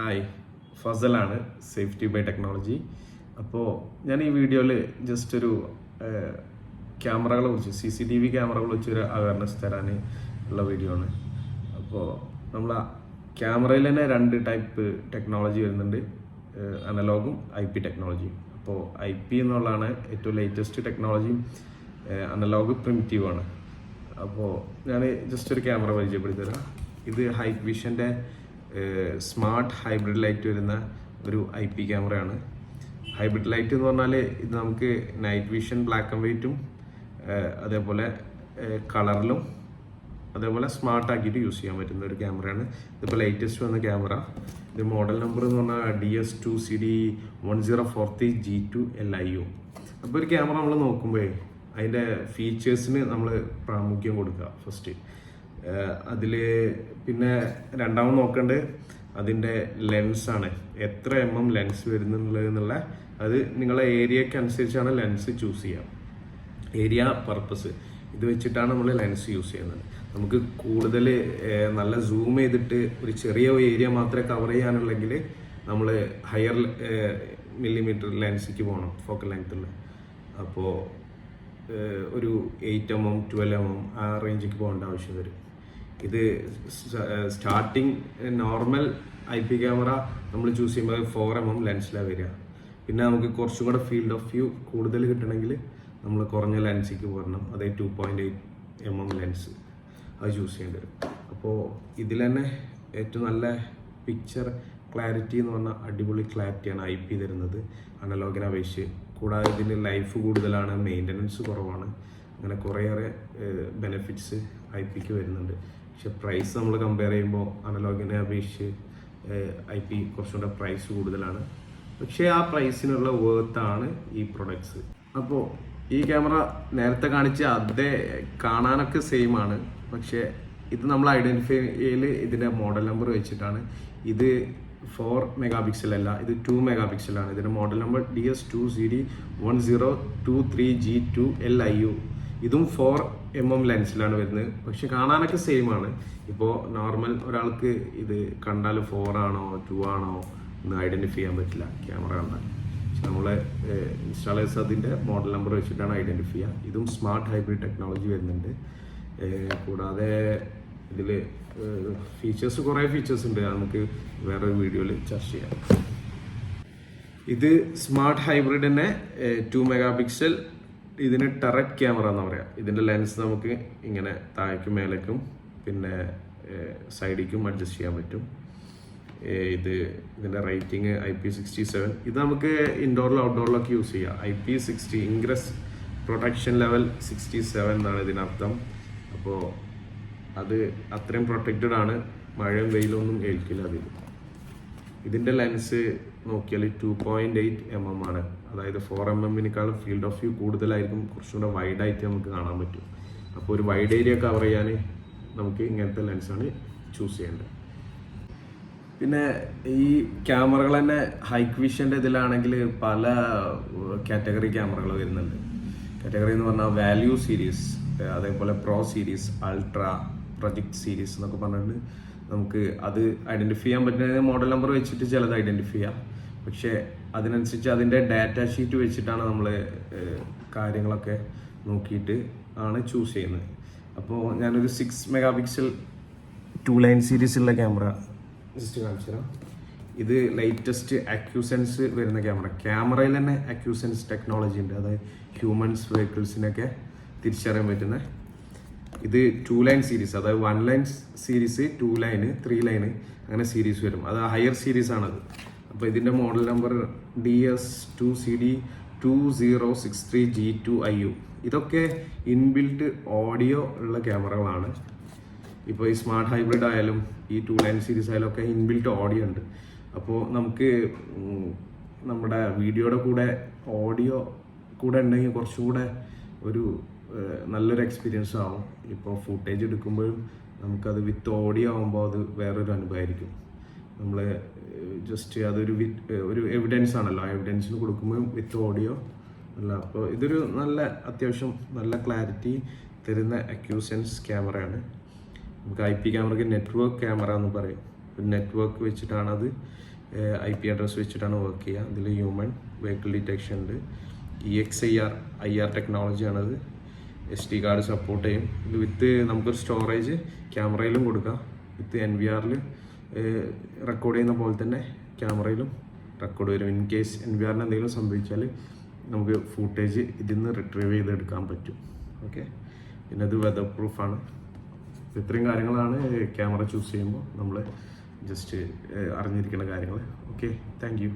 Hi, ഫസലാണ് safety by technology. അപ്പോൾ ഞാൻ ഈ വീഡിയോയിൽ ജസ്റ്റ് ഒരു ക്യാമറകളെ കുറിച്ച് CCTV ക്യാമറകളെ കുറിച്ചൊരു അവയർനെസ് തരാൻ ഉള്ള വീഡിയോ ആണ്. അപ്പോൾ നമ്മൾ ക്യാമറയിൽ തന്നെ 2 ടൈപ്പ് ടെക്നോളജി വരുന്നുണ്ട്, അനലോഗും IP ടെക്നോളജിയും. അപ്പോൾ IP എന്നുള്ളതാണ് ഏറ്റവും ലേറ്റസ്റ്റ് ടെക്നോളജിയും, അനലോഗ് പ്രിമിറ്റീവാണ്. അപ്പോൾ ഞാൻ ജസ്റ്റ് ഒരു ക്യാമറ പരിചയപ്പെടുത്തി തരാം. ഇത് ഹൈക്വിഷൻ്റെ സ്മാർട്ട് ഹൈബ്രിഡ് ലൈറ്റ് വരുന്ന ഒരു IP ക്യാമറയാണ്. ഹൈബ്രിഡ് ലൈറ്റ് എന്ന് പറഞ്ഞാൽ ഇത് നമുക്ക് നൈറ്റ് വിഷൻ ബ്ലാക്ക് ആൻഡ് വൈറ്റും അതേപോലെ കളറിലും അതേപോലെ സ്മാർട്ട് ആക്കിയിട്ട് യൂസ് ചെയ്യാൻ പറ്റുന്ന ഒരു ക്യാമറയാണ്. ഇതിപ്പോൾ ലേറ്റസ്റ്റ് വന്ന ക്യാമറ. ഇത് മോഡൽ നമ്പർ എന്ന് പറഞ്ഞാൽ DS2CD1043G2LIU. അപ്പോൾ ഒരു ക്യാമറ നമ്മൾ നോക്കുമ്പോഴേ അതിൻ്റെ ഫീച്ചേഴ്സിന് നമ്മൾ പ്രാമുഖ്യം കൊടുക്കുക ഫസ്റ്റ്. അതിൽ പിന്നെ രണ്ടാമത് നോക്കേണ്ടത് അതിൻ്റെ ലെൻസാണ്. എത്ര ലെൻസ് വരുന്നുള്ളത് അത് നിങ്ങളെ ഏരിയയ്ക്ക് അനുസരിച്ചാണ് ലെൻസ് ചൂസ് ചെയ്യുക. ഏരിയ പർപ്പസ് ഇത് വെച്ചിട്ടാണ് നമ്മൾ ലെൻസ് യൂസ് ചെയ്യുന്നത്. നമുക്ക് കൂടുതൽ നല്ല സൂം ചെയ്തിട്ട് ഒരു ചെറിയ ഏരിയ മാത്രമേ കവർ ചെയ്യാനുള്ളെങ്കിൽ നമ്മൾ ഹയർ മില്ലിമീറ്റർ ലെൻസിലേക്ക് പോകണം, ഫോക്കൽ ലെങ്ത്തുള്ള. അപ്പോൾ ഒരു 8mm 12mm ആ റേഞ്ചിലേക്ക് പോകേണ്ട ആവശ്യം വരും. ഇത് സ്റ്റാർട്ടിങ് നോർമൽ IP ക്യാമറ നമ്മൾ ചൂസ് ചെയ്യുമ്പോൾ 4mm ലെൻസിലാണ് വരിക. പിന്നെ നമുക്ക് കുറച്ചും കൂടെ ഫീൽഡ് ഓഫ് വ്യൂ കൂടുതൽ കിട്ടണമെങ്കിൽ നമ്മൾ കുറഞ്ഞ ലെൻസിലേക്ക് പോരണം, അതേ 2.8mm ലെൻസ് അത് ചൂസ് ചെയ്യേണ്ടി വരും. അപ്പോൾ ഇതിൽ തന്നെ ഏറ്റവും നല്ല പിക്ചർ ക്ലാരിറ്റി എന്ന് പറഞ്ഞാൽ അടിപൊളി ക്ലാരിറ്റിയാണ് IP തരുന്നത് അനലോഗിനെ അപേക്ഷിച്ച്. കൂടാതെ ഇതിന് ലൈഫ് കൂടുതലാണ്, മെയിൻ്റനൻസ് കുറവാണ്, അങ്ങനെ കുറേയേറെ ബെനിഫിറ്റ്സ് IPക്ക് വരുന്നുണ്ട്. പക്ഷെ പ്രൈസ് നമ്മൾ കമ്പയർ ചെയ്യുമ്പോൾ അനലോഗിനെ അപേക്ഷിച്ച് IP കുറച്ചുകൂടെ പ്രൈസ് കൂടുതലാണ്. പക്ഷേ ആ പ്രൈസിനുള്ള വേർത്താണ് ഈ പ്രൊഡക്ട്സ്. അപ്പോൾ ഈ ക്യാമറ നേരത്തെ കാണിച്ച അതേ കാണാനൊക്കെ സെയിം ആണ്, പക്ഷേ ഇത് നമ്മൾ ഐഡൻറ്റിഫൈ ചെയ്യൽ ഇതിൻ്റെ മോഡൽ നമ്പർ വെച്ചിട്ടാണ്. ഇത് 4 മെഗാപിക്സൽ അല്ല, ഇത് 2 മെഗാപിക്സലാണ്. ഇതിൻ്റെ മോഡൽ നമ്പർ DS2CD1023G2LIU. ഇതും 4mm ലെൻസിലാണ് വരുന്നത്, പക്ഷെ കാണാനൊക്കെ സെയിം ആണ്. ഇപ്പോൾ നോർമൽ ഒരാൾക്ക് ഇത് കണ്ടാൽ 4 ആണോ 2 ആണോ എന്ന് ഐഡൻറ്റിഫൈ ചെയ്യാൻ പറ്റില്ല ക്യാമറ കണ്ടാൽ. പക്ഷെ നമ്മളെ ഇൻസ്റ്റാളേഴ്സ് അതിൻ്റെ മോഡൽ നമ്പർ വെച്ചിട്ടാണ് ഐഡൻറ്റിഫൈ ചെയ്യുക. ഇതും സ്മാർട്ട് ഹൈബ്രിഡ് ടെക്നോളജി വരുന്നുണ്ട്. കൂടാതെ ഇതിൽ ഫീച്ചേഴ്സ് കുറേ ഫീച്ചേഴ്സ് ഉണ്ട്, നമുക്ക് വേറൊരു വീഡിയോയിൽ ചർച്ച ചെയ്യാം. ഇത് സ്മാർട്ട് ഹൈബ്രിഡ് തന്നെ 2 മെഗാപിക്സൽ. ഇതിന് ടെററ്റ് ക്യാമറ എന്ന് പറയാം. ഇതിൻ്റെ ലെൻസ് നമുക്ക് ഇങ്ങനെ താഴേക്കും മേലേക്കും പിന്നെ സൈഡിലേക്കും അഡ്ജസ്റ്റ് ചെയ്യാൻ പറ്റും. ഇതിൻ്റെ റേറ്റിംഗ് IP67. ഇത് നമുക്ക് ഇൻഡോറിലും ഔട്ട്ഡോറിലൊക്കെ യൂസ് ചെയ്യാം. IP60 ഇൻഗ്രസ് പ്രൊട്ടക്ഷൻ ലെവൽ 67 എന്നാണ് ഇതിനർത്ഥം. അപ്പോൾ അത് അത്രയും പ്രൊട്ടക്റ്റഡ് ആണ്, മഴയും വെയിലൊന്നും ഏൽക്കില്ല അതിൽ. ഇതിൻ്റെ ലെൻസ് നോക്കിയാൽ 2.8mm ആണ്, അതായത് 4mmനേക്കാളും ഫീൽഡ് ഓഫ് വ്യൂ കൂടുതലായിരിക്കും, കുറച്ചുകൂടെ വൈഡായിട്ട് നമുക്ക് കാണാൻ പറ്റും. അപ്പോൾ ഒരു വൈഡ് ഏരിയ കവർ ചെയ്യാൻ നമുക്ക് ഇങ്ങനത്തെ ലെൻസാണ് ചൂസ് ചെയ്യേണ്ടത്. പിന്നെ ഈ ക്യാമറകൾ തന്നെ ഹൈക്വിഷൻ്റെ ഇതിലാണെങ്കിൽ പല കാറ്റഗറി ക്യാമറകൾ വരുന്നുണ്ട്. കാറ്റഗറി എന്ന് പറഞ്ഞാൽ വാല്യൂ സീരീസ്, അതേപോലെ pro series, ultra, project series എന്നൊക്കെ പറഞ്ഞിട്ട് നമുക്ക് അത് ഐഡൻറ്റിഫൈ ചെയ്യാൻ പറ്റുന്ന മോഡൽ നമ്പർ വെച്ചിട്ട് ചിലത് ഐഡൻറ്റിഫൈ ചെയ്യാം. പക്ഷേ അതിനനുസരിച്ച് അതിൻ്റെ ഡാറ്റ ഷീറ്റ് വെച്ചിട്ടാണ് നമ്മൾ കാര്യങ്ങളൊക്കെ നോക്കിയിട്ട് ആണ് ചൂസ് ചെയ്യുന്നത്. അപ്പോൾ ഞാനൊരു 6 മെഗാപിക്സൽ 2 ലൈൻ സീരീസുള്ള ക്യാമറ ജസ്റ്റ് കാണിച്ചു തരാം. ഇത് ലേറ്റസ്റ്റ് അക്യൂസെൻസ് വരുന്ന ക്യാമറയിൽ തന്നെ അക്യൂസെൻസ് ടെക്നോളജി ഉണ്ട്, അതായത് ഹ്യൂമൻസ് വെഹിക്കിൾസിനൊക്കെ തിരിച്ചറിയാൻ പറ്റുന്ന. ഇത് 2 ലൈൻ സീരീസ്, അതായത് 1 ലൈൻ സീരീസ്, 2 ലൈന്, 3 ലൈന് അങ്ങനെ സീരീസ് വരും. അത് ഹയർ സീരീസ് ആണത്. അപ്പോൾ ഇതിൻ്റെ മോഡൽ നമ്പർ DS2CD2063G2IU. ഇതൊക്കെ ഇൻബിൽറ്റ് ഓഡിയോ ഉള്ള ക്യാമറകളാണ്. ഇപ്പോൾ ഈ സ്മാർട്ട് ഹൈബ്രിഡ് ആയാലും ഈ 2 ലൈൻ സീരീസ് ആയാലും ഒക്കെ ഇൻബിൽറ്റ് ഓഡിയോ ഉണ്ട്. അപ്പോൾ നമുക്ക് നമ്മുടെ വീഡിയോയുടെ കൂടെ ഓഡിയോ കൂടെ ഉണ്ടെങ്കിൽ കുറച്ചുകൂടെ ഒരു നല്ലൊരു എക്സ്പീരിയൻസ് ആവും. ഇപ്പോൾ ഫുട്ടേജ് എടുക്കുമ്പോഴും നമുക്കത് വിത്ത് ഓഡിയോ ആകുമ്പോൾ അത് വേറൊരു അനുഭവമായിരിക്കും. നമ്മൾ ജസ്റ്റ് അതൊരു ഒരു എവിഡൻസ് ആണല്ലോ, ആ എവിഡൻസിന് കൊടുക്കുമ്പോഴും വിത്ത് ഓഡിയോ അല്ല. അപ്പോൾ ഇതൊരു നല്ല അത്യാവശ്യം നല്ല ക്ലാരിറ്റി തരുന്ന അക്യൂസെൻസ് ക്യാമറയാണ്. നമുക്ക് IP ക്യാമറയ്ക്ക് നെറ്റ്വർക്ക് ക്യാമറ എന്ന് പറയും. നെറ്റ്വർക്ക് വെച്ചിട്ടാണ് അത് IP അഡ്രസ്സ് വെച്ചിട്ടാണ് വർക്ക് ചെയ്യുക. ഇതിൽ ഹ്യൂമൻ വെഹിക്കിൾ ഡിറ്റക്ഷൻ ഉണ്ട്, EXIR IR ടെക്നോളജിയാണത്. SD card support ചെയ്യും. ഇത് വിത്ത് നമുക്കൊരു സ്റ്റോറേജ് ക്യാമറയിലും കൊടുക്കാം. വിത്ത് NVRൽ റെക്കോർഡ് ചെയ്യുന്ന പോലെ തന്നെ ക്യാമറയിലും റെക്കോർഡ് വരും. ഇൻ കേസ് NVRന് എന്തെങ്കിലും സംഭവിച്ചാൽ നമുക്ക് ഫൂട്ടേജ് ഇതിൽ നിന്ന് റിട്രീവ് ചെയ്തെടുക്കാൻ പറ്റും. ഓക്കെ, പിന്നെ ഇത് വെതർ പ്രൂഫാണ്. ഇത്രയും കാര്യങ്ങളാണ് ക്യാമറ ചൂസ് ചെയ്യുമ്പോൾ നമ്മൾ ജസ്റ്റ് അറിഞ്ഞിരിക്കുന്ന കാര്യങ്ങൾ. Okay, thank you.